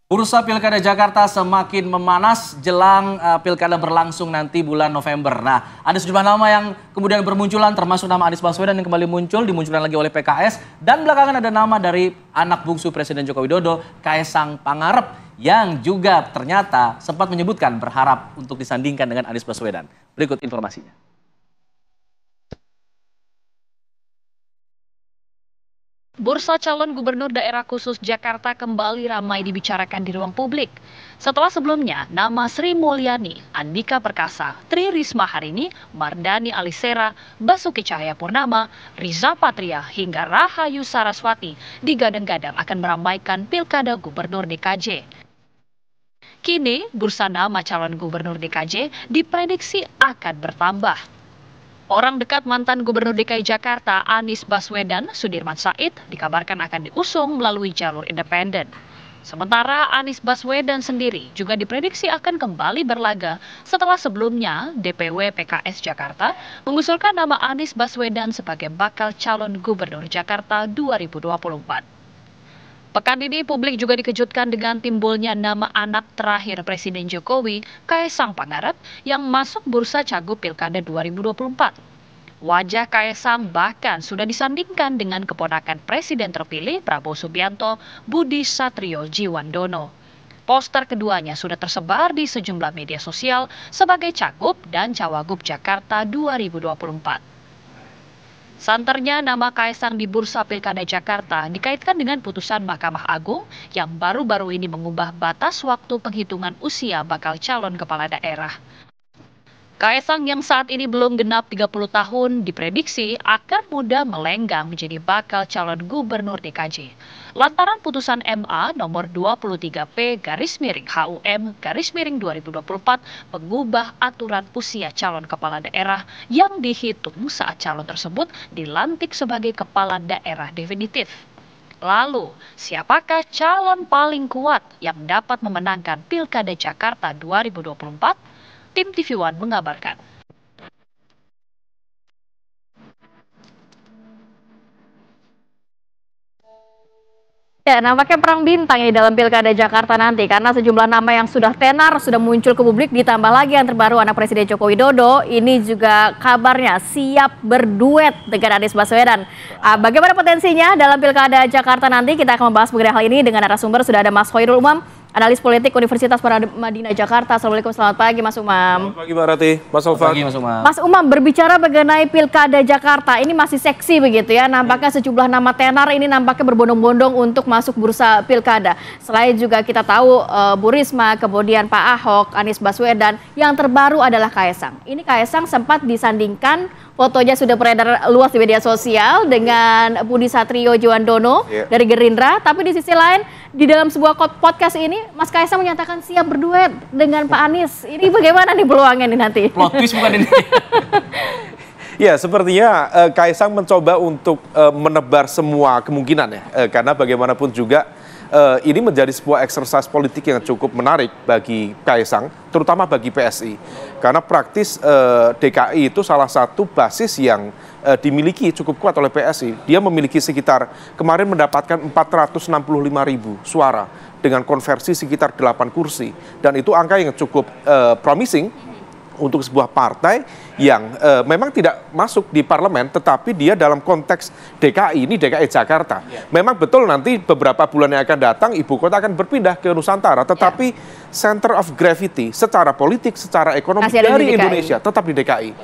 Bursa Pilkada Jakarta semakin memanas jelang Pilkada berlangsung nanti bulan November. Nah, ada sejumlah nama yang kemudian bermunculan, termasuk nama Anies Baswedan yang kembali muncul, dimunculkan lagi oleh PKS. Dan belakangan ada nama dari anak bungsu Presiden Joko Widodo, Kaesang Pangarep, yang juga ternyata sempat menyebutkan berharap untuk disandingkan dengan Anies Baswedan. Berikut informasinya. Bursa calon gubernur daerah khusus Jakarta kembali ramai dibicarakan di ruang publik. Setelah sebelumnya, nama Sri Mulyani, Andika Perkasa, Tri Risma Harini, Mardani Alisera, Basuki Cahayapurnama, Riza Patria, hingga Rahayu Saraswati digadang-gadang akan meramaikan Pilkada Gubernur DKJ. Kini, bursa nama calon gubernur DKJ diprediksi akan bertambah. Orang dekat mantan Gubernur DKI Jakarta, Anies Baswedan, Sudirman Said, dikabarkan akan diusung melalui jalur independen. Sementara Anies Baswedan sendiri juga diprediksi akan kembali berlaga setelah sebelumnya DPW PKS Jakarta mengusulkan nama Anies Baswedan sebagai bakal calon Gubernur Jakarta 2024. Pekan ini publik juga dikejutkan dengan timbulnya nama anak terakhir Presiden Jokowi, Kaesang Pangarep, yang masuk bursa cagup Pilkada 2024. Wajah Kaesang bahkan sudah disandingkan dengan keponakan Presiden terpilih Prabowo Subianto, Budi Satrio Djiwandono. Poster keduanya sudah tersebar di sejumlah media sosial sebagai cagup dan cawagup Jakarta 2024. Santernya nama Kaesang di Bursa Pilkada Jakarta dikaitkan dengan putusan Mahkamah Agung yang baru-baru ini mengubah batas waktu penghitungan usia bakal calon kepala daerah. Kaesang yang saat ini belum genap 30 tahun diprediksi akan mudah melenggang menjadi bakal calon gubernur DKJ. Lantaran putusan MA nomor 23P/HUM/2024 mengubah aturan usia calon kepala daerah yang dihitung saat calon tersebut dilantik sebagai kepala daerah definitif. Lalu, siapakah calon paling kuat yang dapat memenangkan Pilkada Jakarta 2024? Tim TV One mengabarkan. Ya, nampaknya perang bintang ya dalam Pilkada Jakarta nanti karena sejumlah nama yang sudah tenar sudah muncul ke publik, ditambah lagi yang terbaru anak Presiden Joko Widodo ini juga kabarnya siap berduet dengan Anies Baswedan. Bagaimana potensinya dalam Pilkada Jakarta nanti? Kita akan membahas mengenai hal ini dengan narasumber. Sudah ada Mas Khairul Umam, analis politik Universitas Paramadina Jakarta. Assalamualaikum, selamat pagi Mas Umam. Selamat pagi Mbak Rati, Mas Alfat. Mas Umam, berbicara mengenai Pilkada Jakarta, ini masih seksi begitu ya. Nampaknya sejumlah nama tenar ini nampaknya berbondong-bondong untuk masuk bursa Pilkada. Selain juga kita tahu Bu Risma, kemudian Pak Ahok, Anies Baswedan, yang terbaru adalah Kaesang. Ini Kaesang sempat disandingkan, fotonya sudah beredar luas di media sosial dengan Budi Satrio Djiwandono dari Gerindra. Tapi di sisi lain, di dalam sebuah podcast ini, Mas Kaesang menyatakan siap berduet dengan Pak Anies. Ini bagaimana nih peluangnya nih nanti? Plot twist bukan ini? Ya, sepertinya Kaesang mencoba untuk menebar semua kemungkinan ya. Karena bagaimanapun juga ini menjadi sebuah eksersis politik yang cukup menarik bagi Kaesang, terutama bagi PSI. Karena praktis DKI itu salah satu basis yang dimiliki cukup kuat oleh PSI. Dia memiliki sekitar, kemarin mendapatkan 465.000 suara dengan konversi sekitar 8 kursi. Dan itu angka yang cukup promising untuk sebuah partai yang memang tidak masuk di parlemen, tetapi dia dalam konteks DKI, ini DKI Jakarta. Memang betul nanti beberapa bulan yang akan datang, ibu kota akan berpindah ke Nusantara, tetapi center of gravity secara politik, secara ekonomi dari Indonesia tetap di DKI.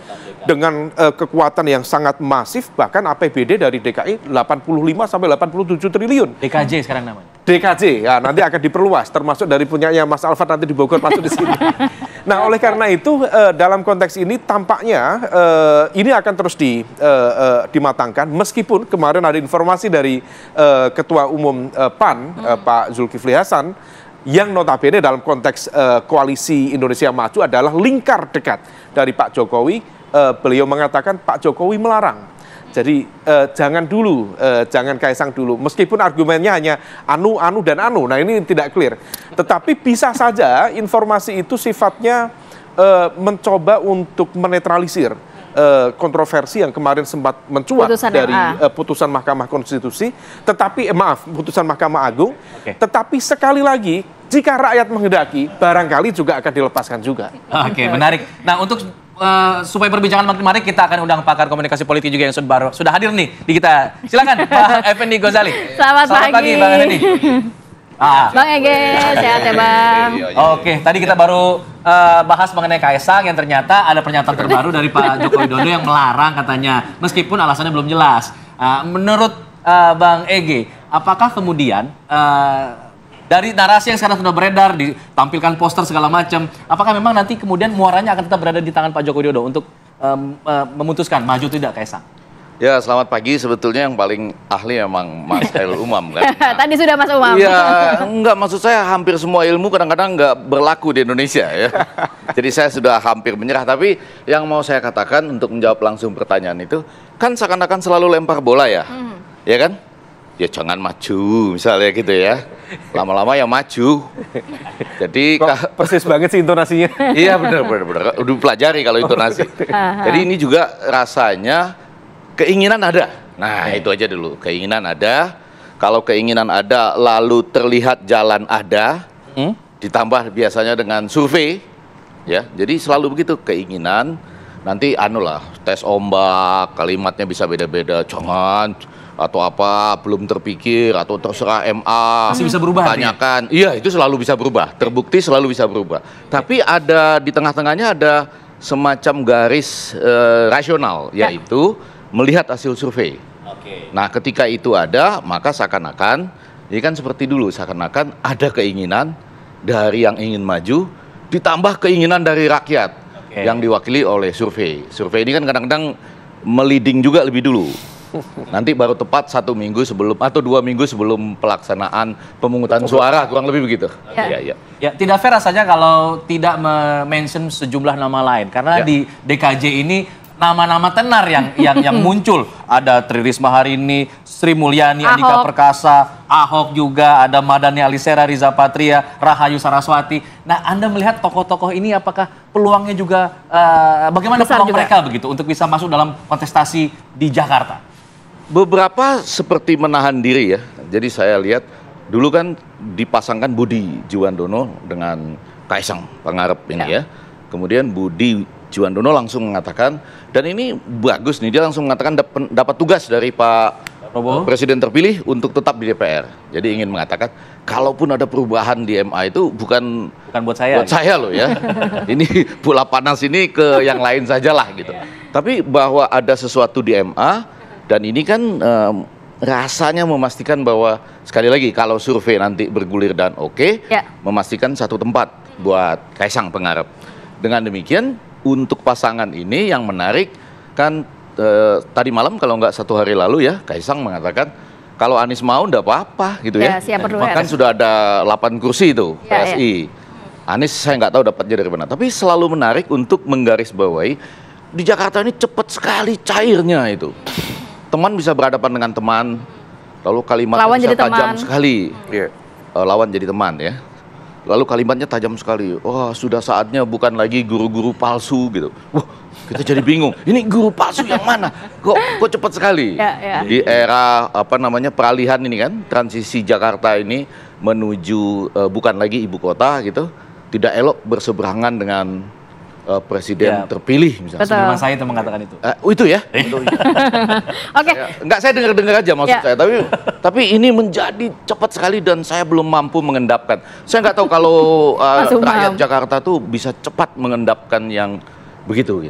Dengan kekuatan yang sangat masif, bahkan APBD dari DKI 85 sampai 87 triliun. DKJ sekarang namanya. DKJ, ya nanti akan diperluas, termasuk dari punyanya Mas Alfat nanti di Bogor masuk di sini. Nah, oleh karena itu dalam konteks ini tampaknya ini akan terus dimatangkan, meskipun kemarin ada informasi dari Ketua Umum PAN, Pak Zulkifli Hasan, yang notabene dalam konteks koalisi Indonesia Maju adalah lingkar dekat dari Pak Jokowi. Beliau mengatakan Pak Jokowi melarang. Jadi jangan dulu, jangan Kaesang dulu. Meskipun argumennya hanya anu, dan anu. Nah, ini tidak clear. Tetapi bisa saja informasi itu sifatnya mencoba untuk menetralisir kontroversi yang kemarin sempat mencuat dari putusan Mahkamah Konstitusi, tetapi putusan Mahkamah Agung. Tetapi sekali lagi jika rakyat menghendaki, barangkali juga akan dilepaskan juga. Oke, menarik. Nah, untuk supaya perbincangan makin menarik, kita akan undang pakar komunikasi politik juga yang sudah hadir nih di kita. Silakan, Pak Effendi Ghazali. Selamat pagi. Bang Effendi. Bang Ege, sehat ya Bang? Oke, tadi kita baru bahas mengenai Kaisang yang ternyata ada pernyataan terbaru dari Pak Joko Widodo yang melarang katanya, meskipun alasannya belum jelas. Menurut Bang Ege, apakah kemudian dari narasi yang sekarang sudah beredar, ditampilkan poster segala macam, apakah memang nanti kemudian muaranya akan tetap berada di tangan Pak Joko Widodo untuk memutuskan maju tidak Kaisang? Ya, selamat pagi. Sebetulnya yang paling ahli memang Mas Khairul Umam kan. Tadi sudah Mas Umam. Iya, enggak, maksud saya hampir semua ilmu kadang-kadang enggak berlaku di Indonesia ya. Jadi saya sudah hampir menyerah. Tapi yang mau saya katakan untuk menjawab langsung pertanyaan itu, kan seakan-akan selalu lempar bola ya, ya kan? Ya jangan maju misalnya gitu ya. Lama-lama ya maju. Jadi Persis banget sih intonasinya. iya benar. Udah pelajari kalau intonasi. Jadi ini juga rasanya keinginan ada. Nah, itu aja dulu. Keinginan ada. Kalau keinginan ada lalu terlihat jalan ada, ditambah biasanya dengan survei, ya. Jadi selalu begitu, keinginan. Nanti tes ombak, kalimatnya bisa beda-beda. Jangan atau apa belum terpikir atau terserah MA. Masih bisa berubah. Tanyakan. Iya, itu selalu bisa berubah. Terbukti selalu bisa berubah. Tapi ada di tengah-tengahnya ada semacam garis rasional, yaitu melihat hasil survei. Nah, ketika itu ada, maka seakan-akan, ini kan seperti dulu, seakan-akan ada keinginan dari yang ingin maju, ditambah keinginan dari rakyat yang diwakili oleh survei. Survei ini kan kadang-kadang meliding juga lebih dulu. Nanti baru tepat 1 minggu sebelum atau 2 minggu sebelum pelaksanaan pemungutan suara, kurang lebih begitu. Ya, tidak fair rasanya kalau tidak mention sejumlah nama lain, karena di DKJ ini nama-nama tenar yang muncul. Ada Tri Risma hari ini, Sri Mulyani, Andika Perkasa, Ahok juga, ada Mardhani Alisera, Riza Patria, Rahayu Saraswati. Nah, Anda melihat tokoh-tokoh ini apakah peluangnya juga, bagaimana besar peluang juga mereka begitu untuk bisa masuk dalam kontestasi di Jakarta? Beberapa seperti menahan diri ya. Jadi saya lihat dulu kan dipasangkan Budi Jiwandono dengan Kaisang Pangarep ini ya. Kemudian Budi Jiwandono langsung mengatakan, dan ini bagus nih, dia langsung mengatakan dapat tugas dari Pak Presiden terpilih untuk tetap di DPR. Jadi ingin mengatakan, kalaupun ada perubahan di MA itu bukan buat saya. Buat saya loh ya. Ini bola panas ini ke yang lain sajalah gitu. Tapi bahwa ada sesuatu di MA, dan ini kan rasanya memastikan bahwa, sekali lagi, kalau survei nanti bergulir dan memastikan satu tempat buat Kaisang Pangarep. Dengan demikian, untuk pasangan ini yang menarik kan tadi malam kalau nggak 1 hari lalu ya, Kaisang mengatakan kalau Anies mau nggak apa-apa gitu ya. Bahkan sudah ada 8 kursi itu PSI. Anies saya nggak tahu dapatnya dari mana. Tapi selalu menarik untuk menggarisbawahi di Jakarta ini cepat sekali cairnya itu. Teman bisa berhadapan dengan teman, lalu kalimatnya bisa tajam sekali. Lawan jadi teman ya. Lalu kalimatnya tajam sekali. Wah, sudah saatnya bukan lagi guru-guru palsu gitu. Wah, kita jadi bingung. Ini guru palsu yang mana? Kok cepat sekali? Di era peralihan ini kan, transisi Jakarta ini menuju bukan lagi ibu kota gitu. Tidak elok berseberangan dengan presiden terpilih misalnya. Sebelum saya itu mengatakan itu. Itu ya. Enggak, saya dengar-dengar aja maksud saya. Tapi ini menjadi cepat sekali dan saya belum mampu mengendapkan. Saya nggak tahu kalau rakyat Jakarta tuh bisa cepat mengendapkan yang begitu.